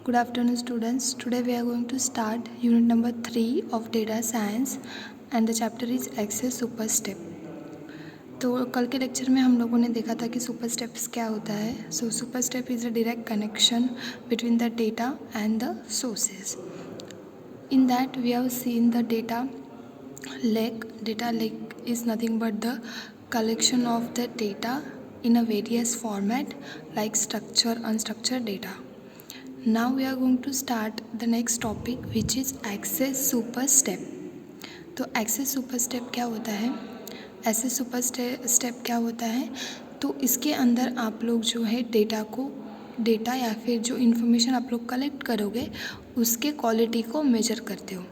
Good afternoon, students. Today we are going to start unit number 3 of data science and the chapter is access super step. तो कल के lecture में हम लोगों ने देखा था कि सुपर स्टेप्स क्या होता है. So super step is a direct connection between the data and the sources. In that we have seen the data lake. Data lake is nothing but the collection of the data in a various format like structure, unstructured data. Now we are going to start the next topic which is access super step. तो access super step क्या होता है? access super step क्या होता है? तो इसके अंदर आप लोग जो है डेटा या फिर जो इन्फॉर्मेशन आप लोग कलेक्ट करोगे उसके क्वालिटी को मेजर करते हो.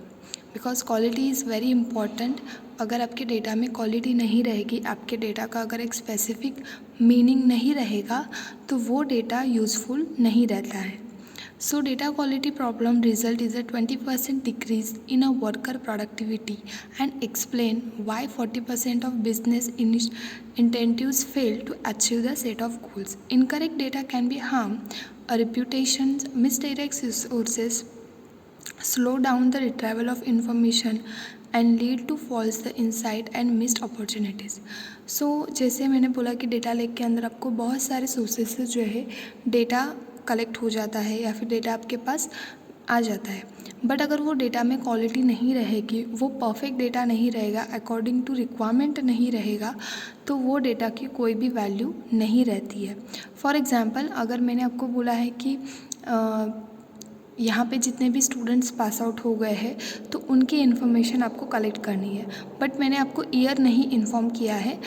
Because quality is very important. अगर आपके डेटा में क्वालिटी नहीं रहेगी, आपके डेटा का अगर एक स्पेसिफिक मीनिंग नहीं रहेगा तो वो डेटा यूज़फुल नहीं रहता है. So data quality problem result is a 20% decrease in a worker productivity and explain why 40% of business incentives fail to achieve the set of goals. Incorrect data can be harm a reputation, misdirect sources, slow down the retrieval of information and lead to false the insight and missed opportunities. So जैसे मैंने बोला कि data lake के अंदर आपको बहुत सारे sources से जो है डेटा कलेक्ट हो जाता है या फिर डेटा आपके पास आ जाता है. बट अगर वो डेटा में क्वालिटी नहीं रहेगी, वो परफेक्ट डेटा नहीं रहेगा, अकॉर्डिंग टू रिक्वायरमेंट नहीं रहेगा, तो वो डेटा की कोई भी वैल्यू नहीं रहती है. फॉर एग्ज़ाम्पल, अगर मैंने आपको बोला है कि यहाँ पे जितने भी स्टूडेंट्स पास आउट हो गए हैं तो उनकी इन्फॉर्मेशन आपको कलेक्ट करनी है, बट मैंने आपको ईयर नहीं इन्फॉर्म किया है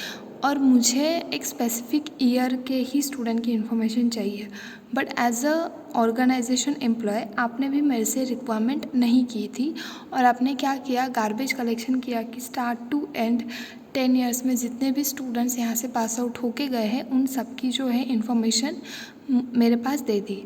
और मुझे एक स्पेसिफिक ईयर के ही स्टूडेंट की इन्फॉर्मेशन चाहिए. But as a organisation employ आपने भी मेरे से रिक्वायरमेंट नहीं की थी और आपने क्या किया, गार्बेज कलेक्शन किया कि स्टार्ट टू एंड 10 ईयर्स में जितने भी स्टूडेंट्स यहाँ से पास आउट होके गए हैं उन सब की जो है इन्फॉर्मेशन मेरे पास दे दी.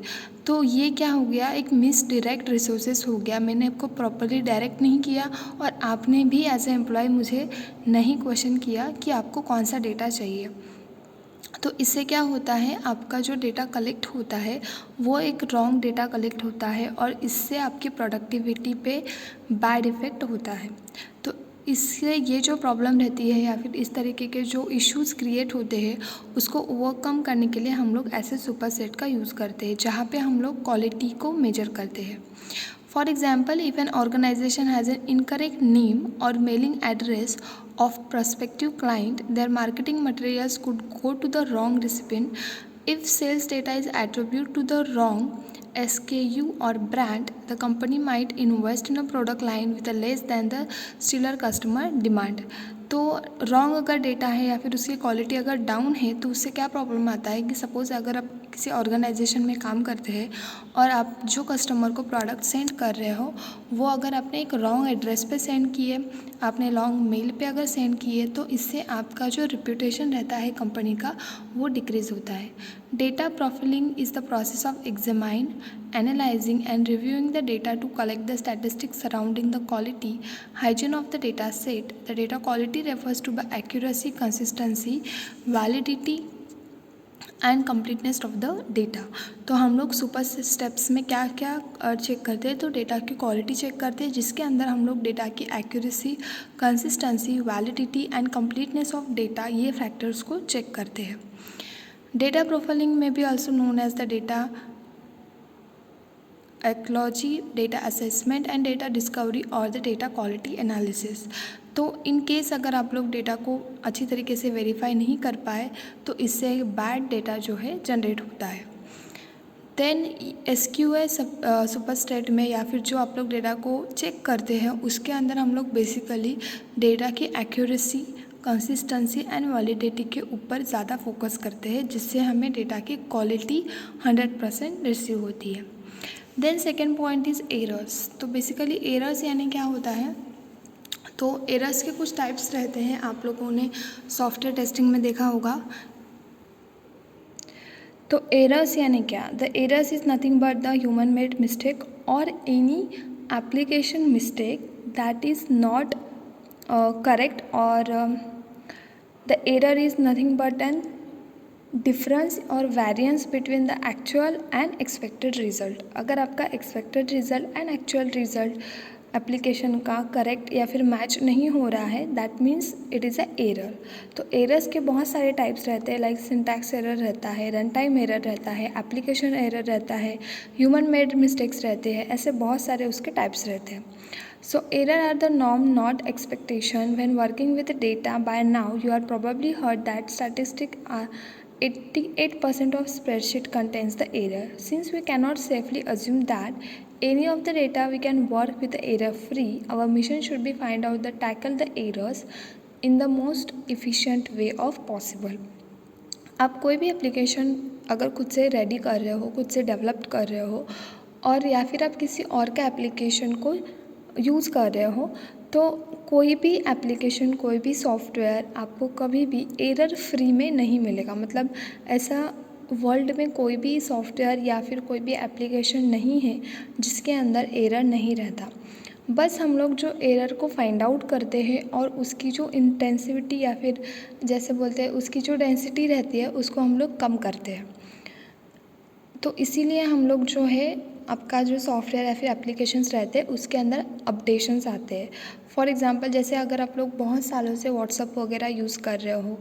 तो ये क्या हो गया, एक मिस डायरेक्ट रिसोर्सेस हो गया. मैंने आपको प्रॉपर्ली डायरेक्ट नहीं किया और आपने भी एज ए एम्प्लॉय मुझे नहीं क्वेश्चन किया कि आपको कौन सा डेटा चाहिए. तो इससे क्या होता है, आपका जो डेटा कलेक्ट होता है वो एक रॉन्ग डेटा कलेक्ट होता है और इससे आपकी प्रोडक्टिविटी पे बैड इफ़ेक्ट होता है. तो इससे ये जो प्रॉब्लम रहती है या फिर इस तरीके के जो इश्यूज़ क्रिएट होते हैं उसको ओवरकम करने के लिए हम लोग ऐसे सुपर सेट का यूज़ करते हैं जहाँ पे हम लोग क्वालिटी को मेजर करते हैं. For example, if an organization has an incorrect name or mailing address of prospective client, their marketing materials could go to the wrong recipient. If sales data is attributed to the wrong SKU or brand, the company might invest in a product line with a less than the stellar customer demand. तो wrong अगर data है या फिर उसकी quality अगर down है तो उससे क्या प्रॉब्लम आता है कि सपोज़ अगर आप किसी ऑर्गेनाइजेशन में काम करते हैं और आप जो कस्टमर को प्रोडक्ट सेंड कर रहे हो वो अगर आपने एक रॉन्ग एड्रेस पे सेंड किए, आपने लॉन्ग मेल पे अगर सेंड किए तो इससे आपका जो रिप्यूटेशन रहता है कंपनी का वो डिक्रीज़ होता है. Data profiling is the process of examine, analyzing and reviewing the data to collect the statistics surrounding the quality, hygiene of the data set. The data quality refers to the accuracy, consistency, validity and completeness of the data. तो हम लोग super steps में क्या क्या check करते हैं, तो data की क्वालिटी चेक करते हैं जिसके अंदर हम लोग डेटा की accuracy, consistency, validity and completeness of data ये फैक्टर्स को चेक करते हैं. डेटा प्रोफाइलिंग में भी also known as the data archaeology, data assessment and data discovery और द डेटा क्वालिटी एनालिसिस. तो इन केस अगर आप लोग डेटा को अच्छी तरीके से वेरीफाई नहीं कर पाए तो इससे बैड डेटा जो है जनरेट होता है. देन SQL सुपर स्टेट में या फिर जो आप लोग डेटा को चेक करते हैं उसके अंदर हम लोग बेसिकली डेटा की एक्यूरेसी, कंसिस्टेंसी एंड वैलिडिटी के ऊपर ज़्यादा फोकस करते हैं जिससे हमें डेटा की क्वालिटी 100% रिसीव होती है. Then second point is errors. तो बेसिकली एरर्स यानी क्या होता है, तो एरर्स के कुछ टाइप्स रहते हैं, आप लोगों ने सॉफ्टवेयर टेस्टिंग में देखा होगा. तो एरर्स यानी क्या, the errors is nothing but the human made mistake और any application mistake that is not correct और the error is nothing but an difference और variance between the actual and expected result. अगर आपका expected result and actual result application का correct या फिर match नहीं हो रहा है, that means it is a error. तो एरर्स के बहुत सारे टाइप्स रहते हैं, लाइक सिंटैक्स एरर रहता है, रन टाइम एरर रहता है, एप्लीकेशन एरर रहता है, ह्यूमन मेड मिस्टेक्स रहते हैं, ऐसे बहुत सारे उसके टाइप्स रहते हैं। So error are the norm, not expectation. When working with data, by now you are probably heard that statistic are 88% of spreadsheet contains the error. Since we cannot safely assume that any of the data we can work with error free, our mission should be find out the tackle the errors in the most efficient way of possible. आप कोई भी application अगर खुद से ready कर रहे हो, खुद से डेवलप कर रहे हो, और या फिर आप किसी और का एप्लीकेशन को यूज़ कर रहे हो, तो कोई भी एप्लीकेशन, कोई भी सॉफ्टवेयर आपको कभी भी एरर फ्री में नहीं मिलेगा। मतलब ऐसा वर्ल्ड में कोई भी सॉफ्टवेयर या फिर कोई भी एप्लीकेशन नहीं है जिसके अंदर एरर नहीं रहता। बस हम लोग जो एरर को फाइंड आउट करते हैं और उसकी जो इंटेंसिटी या फिर जैसे बोलते हैं उसकी जो डेंसिटी रहती है उसको हम लोग कम करते हैं। तो इसीलिए हम लोग जो है आपका जो सॉफ्टवेयर या फिर एप्लीकेशंस रहते हैं उसके अंदर अपडेशंस आते हैं। फॉर एग्ज़ाम्पल जैसे अगर आप लोग बहुत सालों से व्हाट्सअप वगैरह यूज़ कर रहे हो,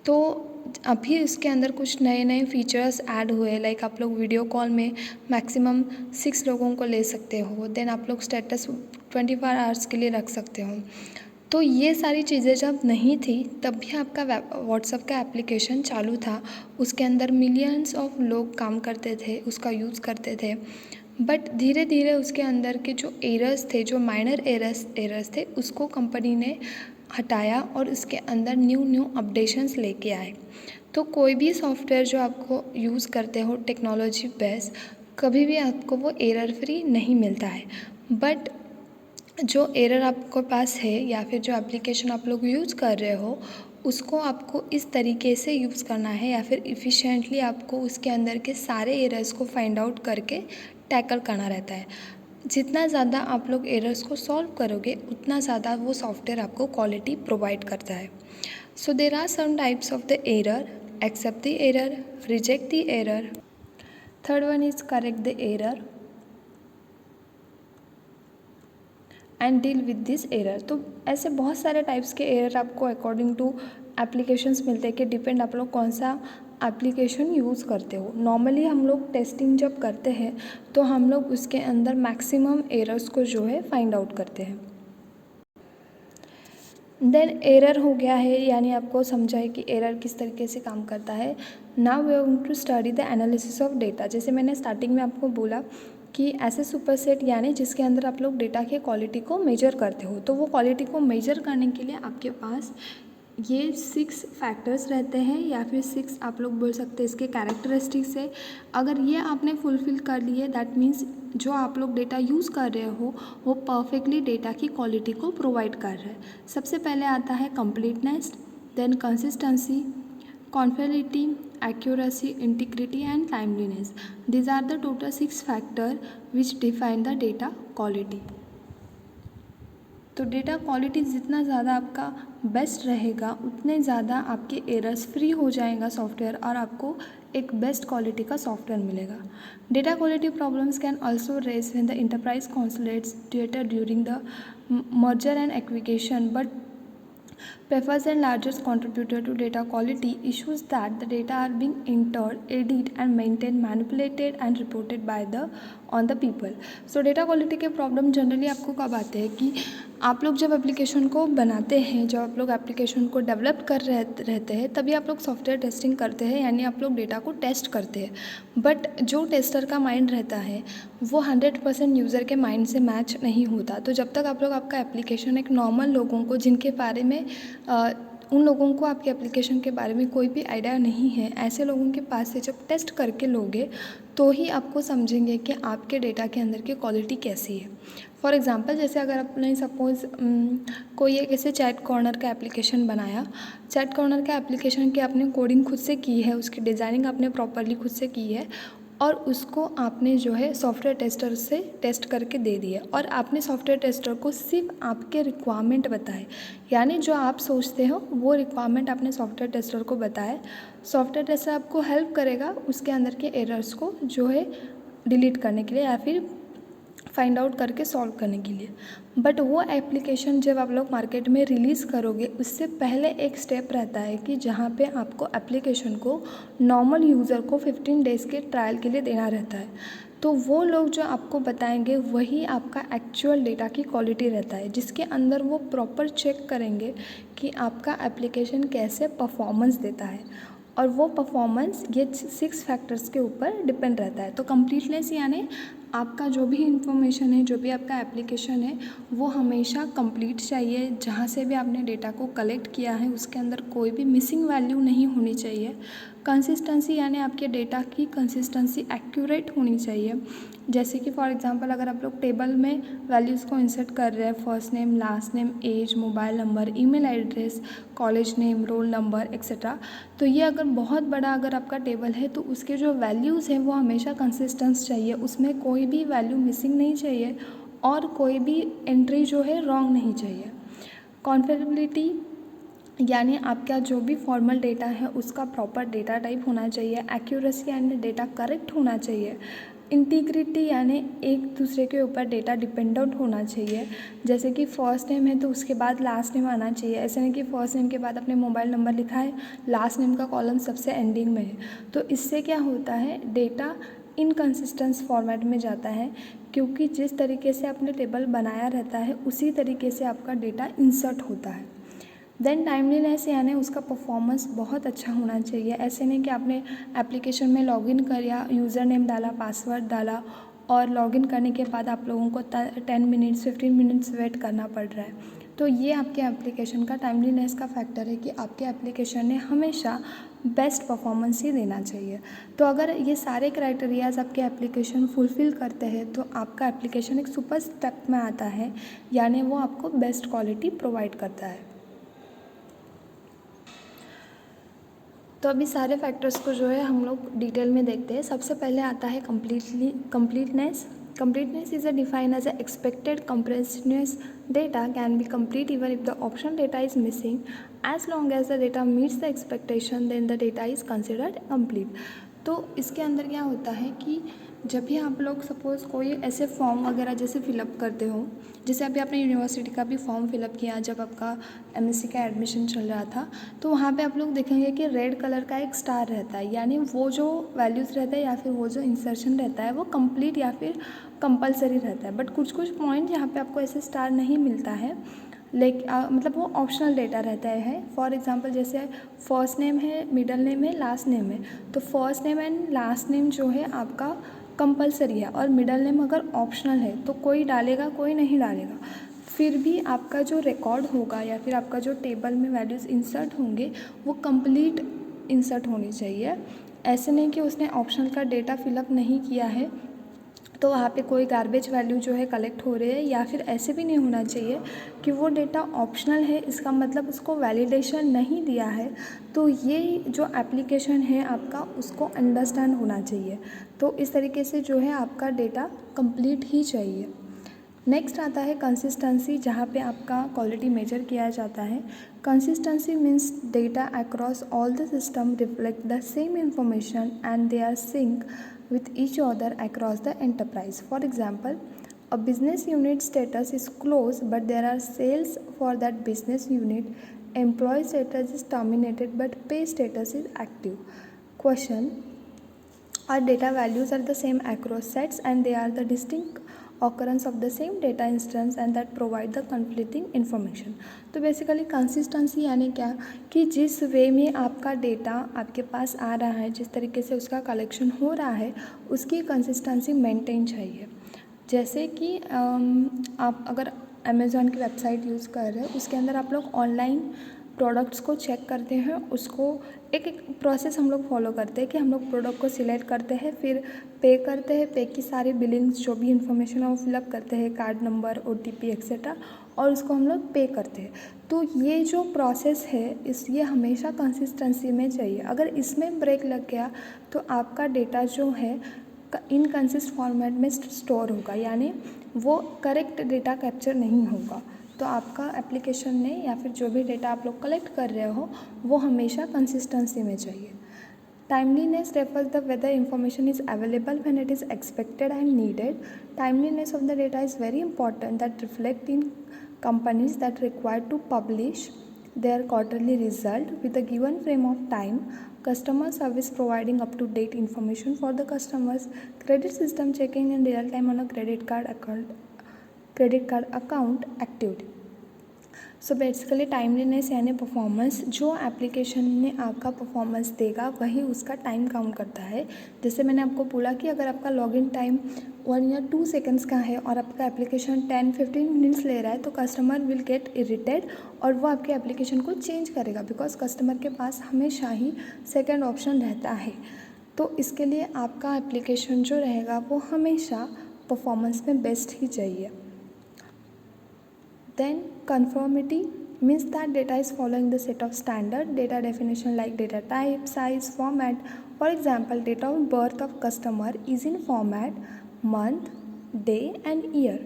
तो अभी उसके अंदर कुछ नए नए फीचर्स ऐड हुए, लाइक आप लोग वीडियो कॉल में मैक्सिमम 6 लोगों को ले सकते हो, देन आप लोग स्टेटस 24 आवर्स के लिए रख सकते हो। तो ये सारी चीज़ें जब नहीं थी तब भी आपका व्हाट्सअप का एप्लीकेशन चालू था, उसके अंदर मिलियंस ऑफ लोग काम करते थे, उसका यूज़ करते थे। बट धीरे धीरे उसके अंदर के जो एरर्स थे, जो माइनर एरर्स थे, उसको कंपनी ने हटाया और उसके अंदर न्यू अपडेशंस लेके आए। तो कोई भी सॉफ्टवेयर जो आपको यूज़ करते हो टेक्नोलॉजी बेस्ड, कभी भी आपको वो एरर फ्री नहीं मिलता है। बट जो एरर आपके पास है या फिर जो एप्लीकेशन आप लोग यूज़ कर रहे हो, उसको आपको इस तरीके से यूज़ करना है या फिर इफ़िशेंटली आपको उसके अंदर के सारे एरर्स को फाइंड आउट करके टैकल करना रहता है। जितना ज़्यादा आप लोग एरर्स को सॉल्व करोगे उतना ज़्यादा वो सॉफ्टवेयर आपको क्वालिटी प्रोवाइड करता है। So there are some types of the error: accept the error, reject the error, third one is correct the error and deal with this error. तो ऐसे बहुत सारे टाइप्स के एरर आपको अकॉर्डिंग टू एप्लीकेशंस मिलते हैं कि डिपेंड आप लोग कौन सा एप्लीकेशन यूज़ करते हो। नॉर्मली हम लोग टेस्टिंग जब करते हैं तो हम लोग उसके अंदर मैक्सिमम एरर्स को जो है फाइंड आउट करते हैं। देन एरर हो गया है, यानी आपको समझा है कि एरर किस तरीके से काम करता है। Now we are going to study the analysis of data. जैसे मैंने स्टार्टिंग में आपको बोला कि ऐसे सुपरसेट यानी जिसके अंदर आप लोग डेटा के क्वालिटी को मेजर करते हो, तो वो क्वालिटी को मेजर करने के लिए आपके पास ये 6 फैक्टर्स रहते हैं या फिर 6 आप लोग बोल सकते हैं इसके कैरेक्टरिस्टिक्स है। अगर ये आपने फुलफ़िल कर लिए, दैट मीन्स जो आप लोग डेटा यूज़ कर रहे हो वो परफेक्टली डेटा की क्वालिटी को प्रोवाइड कर रहा है। सबसे पहले आता है completeness, then consistency, confidentiality, accuracy, integrity and timeliness. These are the total 6 factors which define the data quality. तो डेटा क्वालिटी जितना ज़्यादा आपका बेस्ट रहेगा उतने ज़्यादा आपके एरर्स फ्री हो जाएगा सॉफ्टवेयर और आपको एक बेस्ट क्वालिटी का सॉफ्टवेयर मिलेगा। Data quality problems can also raise when the enterprise consolidates data during the merger and acquisition, but prefers and largest contributor to data quality issues that the data are being entered, edited and maintained, manipulated and reported by the on the people. So data quality के problem generally आपको कब आते हैं कि आप लोग जब application को बनाते हैं, जब आप लोग एप्लीकेशन को डेवलप कर रहते हैं, तभी आप लोग सॉफ्टवेयर टेस्टिंग करते हैं, यानी आप लोग डेटा को टेस्ट करते हैं। बट जो टेस्टर का माइंड रहता है वो 100% यूज़र के माइंड से मैच नहीं होता। तो जब तक आप लोग आपका एप्लीकेशन एक नॉर्मल लोगों को, जिनके बारे में उन लोगों को आपके एप्लीकेशन के बारे में कोई भी आइडिया नहीं है, ऐसे लोगों के पास से जब टेस्ट करके लोगे तो ही आपको समझेंगे कि आपके डेटा के अंदर की क्वालिटी कैसी है। फॉर एग्ज़ाम्पल जैसे अगर आपने सपोज़ कोई एक ऐसे चैट कॉर्नर का एप्लीकेशन बनाया, चैट कॉर्नर का एप्लीकेशन की आपने कोडिंग खुद से की है, उसकी डिज़ाइनिंग आपने प्रॉपरली खुद से की है, और उसको आपने जो है सॉफ्टवेयर टेस्टर से टेस्ट करके दे दिया और आपने सॉफ्टवेयर टेस्टर को सिर्फ आपके रिक्वायरमेंट बताए, यानी जो आप सोचते हो वो रिक्वायरमेंट आपने सॉफ्टवेयर टेस्टर को बताए। सॉफ्टवेयर टेस्टर आपको हेल्प करेगा उसके अंदर के एरर्स को जो है डिलीट करने के लिए या फिर फाइंड आउट करके सॉल्व करने के लिए। बट वो एप्लीकेशन जब आप लोग मार्केट में रिलीज़ करोगे उससे पहले एक स्टेप रहता है कि जहाँ पे आपको एप्लीकेशन को नॉर्मल यूज़र को 15 डेज़ के ट्रायल के लिए देना रहता है। तो वो लोग जो आपको बताएंगे वही आपका एक्चुअल डेटा की क्वालिटी रहता है, जिसके अंदर वो प्रॉपर चेक करेंगे कि आपका एप्लीकेशन कैसे परफॉर्मेंस देता है। और वो परफॉर्मेंस ये 6 फैक्टर्स के ऊपर डिपेंड रहता है। तो कंप्लीटनेस यानी आपका जो भी इंफॉर्मेशन है, जो भी आपका एप्लीकेशन है, वो हमेशा कंप्लीट चाहिए। जहाँ से भी आपने डेटा को कलेक्ट किया है उसके अंदर कोई भी मिसिंग वैल्यू नहीं होनी चाहिए। कंसिस्टेंसी यानी आपके डेटा की कंसिस्टेंसी एक्यूरेट होनी चाहिए। जैसे कि फॉर एग्जांपल अगर आप लोग टेबल में वैल्यूज़ को इंसर्ट कर रहे हैं, first name, last name, age, mobile number, email address, college name, roll number etcetera, तो ये अगर बहुत बड़ा अगर आपका टेबल है तो उसके जो वैल्यूज़ हैं वो हमेशा कंसिस्टेंस चाहिए, उसमें कोई भी वैल्यू मिसिंग नहीं चाहिए और कोई भी एंट्री जो है रॉन्ग नहीं चाहिए। कॉन्फिडेंटबिलिटी यानी आपका जो भी फॉर्मल डेटा है उसका प्रॉपर डेटा टाइप होना चाहिए। एक्यूरेसी यानी डेटा करेक्ट होना चाहिए। इंटीग्रिटी यानी एक दूसरे के ऊपर डेटा डिपेंडेंट होना चाहिए। जैसे कि फर्स्ट नेम है तो उसके बाद लास्ट नेम आना चाहिए, ऐसे नहीं कि फर्स्ट नेम के बाद अपने मोबाइल नंबर लिखा है, लास्ट नेम का कॉलम सबसे एंडिंग में है। तो इससे क्या होता है, डेटा इनकंसिस्टेंट फॉर्मेट में जाता है, क्योंकि जिस तरीके से आपने टेबल बनाया रहता है उसी तरीके से आपका डेटा इंसर्ट होता है। देन टाइमलीनेस यानी उसका परफॉर्मेंस बहुत अच्छा होना चाहिए। ऐसे नहीं कि आपने एप्लीकेशन में लॉगिन किया, यूज़र नेम डाला, पासवर्ड डाला और लॉगिन करने के बाद आप लोगों को 10 मिनट्स 15 मिनट्स वेट करना पड़ रहा है। तो ये आपके एप्लीकेशन का टाइमलीनेस का फैक्टर है कि आपके एप्लीकेशन ने हमेशा बेस्ट परफॉर्मेंस ही देना चाहिए। तो अगर ये सारे क्राइटेरियाज आपके एप्लीकेशन फुलफ़िल करते हैं तो आपका एप्लीकेशन एक सुपर स्टेप में आता है, यानी वो आपको बेस्ट क्वालिटी प्रोवाइड करता है। तो अभी सारे फैक्टर्स को जो है हम लोग डिटेल में देखते हैं। सबसे पहले आता है completeness. Completeness is defined as expected comprehensiveness data can be complete even if the optional data is missing, as long as the data meets the expectation then the data is considered complete. तो इसके अंदर क्या होता है कि जब भी आप लोग सपोज़ कोई ऐसे फॉर्म वगैरह जैसे फिलअप करते हो, जैसे अभी आपने यूनिवर्सिटी का भी फॉर्म फिलअप किया जब आपका एमएससी का एडमिशन चल रहा था, तो वहाँ पे आप लोग देखेंगे कि रेड कलर का एक स्टार रहता है, यानी वो जो वैल्यूज़ रहता है या फिर वो जो इंसर्शन रहता है वो कंप्लीट या फिर कंपलसरी रहता है। बट कुछ कुछ पॉइंट यहाँ पे आपको ऐसे स्टार नहीं मिलता है, मतलब वो ऑप्शनल डेटा रहता है। फॉर एग्जांपल जैसे फर्स्ट नेम है, मिडल नेम है, लास्ट नेम है, तो first name and last name जो है आपका कंपलसरी है और मिडल नेम अगर ऑप्शनल है तो कोई डालेगा कोई नहीं डालेगा, फिर भी आपका जो रिकॉर्ड होगा या फिर आपका जो टेबल में वैल्यूज़ इंसर्ट होंगे वो कंप्लीट इंसर्ट होनी चाहिए। ऐसे नहीं कि उसने ऑप्शनल का डेटा फिलअप नहीं किया है तो वहाँ पे कोई गार्बेज वैल्यू जो है कलेक्ट हो रही है, या फिर ऐसे भी नहीं होना चाहिए कि वो डेटा ऑप्शनल है इसका मतलब उसको वैलिडेशन नहीं दिया है। तो ये जो एप्लीकेशन है आपका उसको अंडरस्टैंड होना चाहिए। तो इस तरीके से जो है आपका डेटा कंप्लीट ही चाहिए। नेक्स्ट आता है कंसिस्टेंसी, जहाँ पे आपका क्वालिटी मेजर किया जाता है। Consistency means data across all the system reflect the same information and they are sync with each other across the enterprise. For example, a business unit status is closed but there are sales for that business unit. Employee status is terminated but pay status is active. Question: our data values are the same across sets and they are the distinct occurrence of the same data instance and that provide the conflicting information. तो basically consistency यानी क्या कि जिस वे में आपका data आपके पास आ रहा है, जिस तरीके से उसका कलेक्शन हो रहा है, उसकी कंसिस्टेंसी मेंटेन चाहिए। जैसे कि आप अगर अमेज़ॉन की वेबसाइट यूज़ कर रहे हो, उसके अंदर आप लोग ऑनलाइन प्रोडक्ट्स को चेक करते हैं, उसको एक एक प्रोसेस हम लोग फॉलो करते हैं कि हम लोग प्रोडक्ट को सिलेक्ट करते हैं, फिर पे करते हैं, पे की सारी बिलिंग्स जो भी इंफॉर्मेशन है वो फिलअप करते हैं, कार्ड नंबर, ओटीपी एक्सेट्रा, और उसको हम लोग पे करते हैं। तो ये जो प्रोसेस है ये हमेशा कंसिस्टेंसी में चाहिए। अगर इसमें ब्रेक लग गया तो आपका डेटा जो है इनकंसिस्ट फॉर्मेट में स्टोर होगा, यानी वो करेक्ट डेटा कैप्चर नहीं होगा। तो आपका एप्लीकेशन ने या फिर जो भी डेटा आप लोग कलेक्ट कर रहे हो वो हमेशा कंसिस्टेंसी में चाहिए। Timeliness refers the whether information is available when it is expected and needed. Timeliness of the data is very important, that reflect in companies that require to publish their quarterly result with a given frame of time. Customer service providing up to date information for the customers. Credit system checking in real time on a credit card account activity. So basically timeliness यानी performance, जो application ने आपका performance देगा वही उसका time count करता है। जैसे मैंने आपको बोला कि अगर आपका लॉगिन टाइम 1 या 2 सेकंड्स का है और आपका एप्लीकेशन 10-15 मिनट्स ले रहा है तो कस्टमर विल गेट इरिटेड और वो आपके एप्लीकेशन को चेंज करेगा, बिकॉज कस्टमर के पास हमेशा ही सेकेंड ऑप्शन रहता है। तो इसके लिए आपका एप्लीकेशन जो रहेगा वो हमेशा परफॉर्मेंस में बेस्ट ही चाहिए। Then conformity means that data is following the set of standard data definition like data type, size, format. For example, date of birth of customer is in format month, day and year.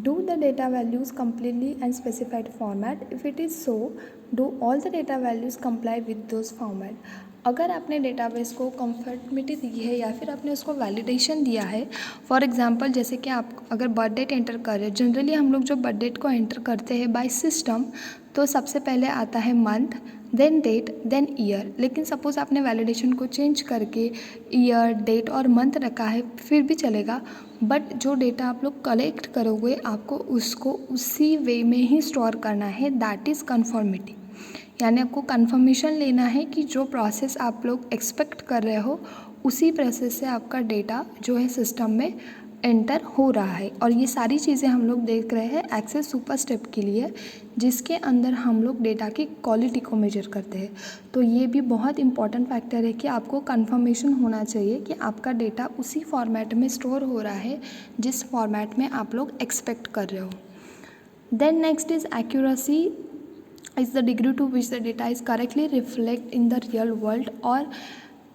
Do the data values completely and specified format? If it is so, do all the data values comply with those format? अगर आपने database को comfortability दी है या फिर आपने उसको validation दिया है, फॉर एग्जांपल जैसे कि आप अगर बर्थ डेट एंटर कर रहे हो, जनरली हम लोग जो बर्थ डेट को एंटर करते हैं बाय सिस्टम तो सबसे पहले आता है month, then date, then year. लेकिन सपोज़ आपने वैलिडेशन को चेंज करके ईयर, डेट और मंथ रखा है फिर भी चलेगा, बट जो डेटा आप लोग कलेक्ट करोगे आपको उसको उसी वे में ही स्टोर करना है, दैट इज़ कन्फर्मिटी। यानी आपको कन्फर्मेशन लेना है कि जो प्रोसेस आप लोग एक्सपेक्ट कर रहे हो उसी प्रोसेस से आपका डेटा जो है सिस्टम में एंटर हो रहा है। और ये सारी चीज़ें हम लोग देख रहे हैं एक्सेस सुपर स्टेप के लिए, जिसके अंदर हम लोग डेटा की क्वालिटी को मेजर करते हैं। तो ये भी बहुत इंपॉर्टेंट फैक्टर है कि आपको कन्फर्मेशन होना चाहिए कि आपका डेटा उसी फॉर्मेट में स्टोर हो रहा है जिस फॉर्मेट में आप लोग एक्सपेक्ट कर रहे हो। Then next is accuracy is the degree to which the data is correctly reflected in the real world or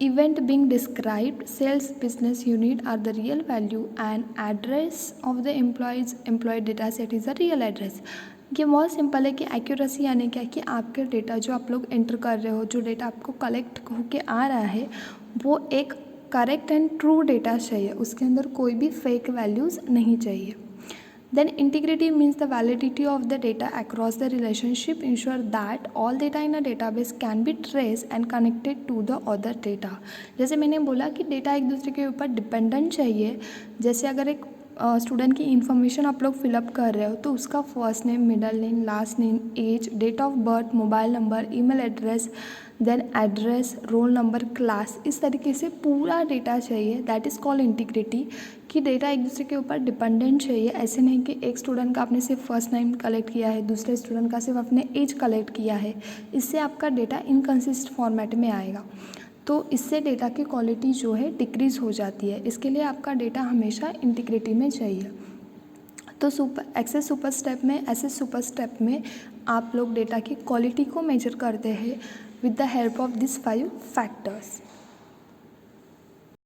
event being described. Sales business unit are the real value and address of the employee data set is the real address. ये बहुत simple है कि accuracy यानी क्या कि आपके data जो आप लोग एंटर कर रहे हो, जो डेटा आपको कलेक्ट होके आ रहा है वो एक करेक्ट एंड ट्रू डेटा चाहिए, उसके अंदर कोई भी फेक वैल्यूज़ नहीं चाहिए। Then integrity means the validity of the data across the relationship, ensure that all data in a database can be traced and connected to the other data. जैसे मैंने बोला कि डेटा एक दूसरे के ऊपर डिपेंडेंट चाहिए। जैसे अगर एक स्टूडेंट की इन्फॉर्मेशन आप लोग फिलअप कर रहे हो तो उसका first name, middle name, last name, age, date of birth, mobile number, email address, then address, roll number, class, इस तरीके से पूरा डेटा चाहिए। दैट इज़ कॉल्ड इंटीग्रिटी, कि डेटा एक दूसरे के ऊपर डिपेंडेंट चाहिए। ऐसे नहीं कि एक स्टूडेंट का आपने सिर्फ फर्स्ट नेम कलेक्ट किया है, दूसरे स्टूडेंट का सिर्फ आपने एज कलेक्ट किया है, इससे आपका डेटा इनकंसिस्ट फॉर्मेट में आएगा। तो इससे डेटा की क्वालिटी जो है डिक्रीज़ हो जाती है। इसके लिए आपका डेटा हमेशा इंटीग्रिटी में चाहिए। तो एक्सेस सुपर स्टेप में आप लोग डेटा की क्वालिटी को मेजर करते हैं with the help of this 5 factors.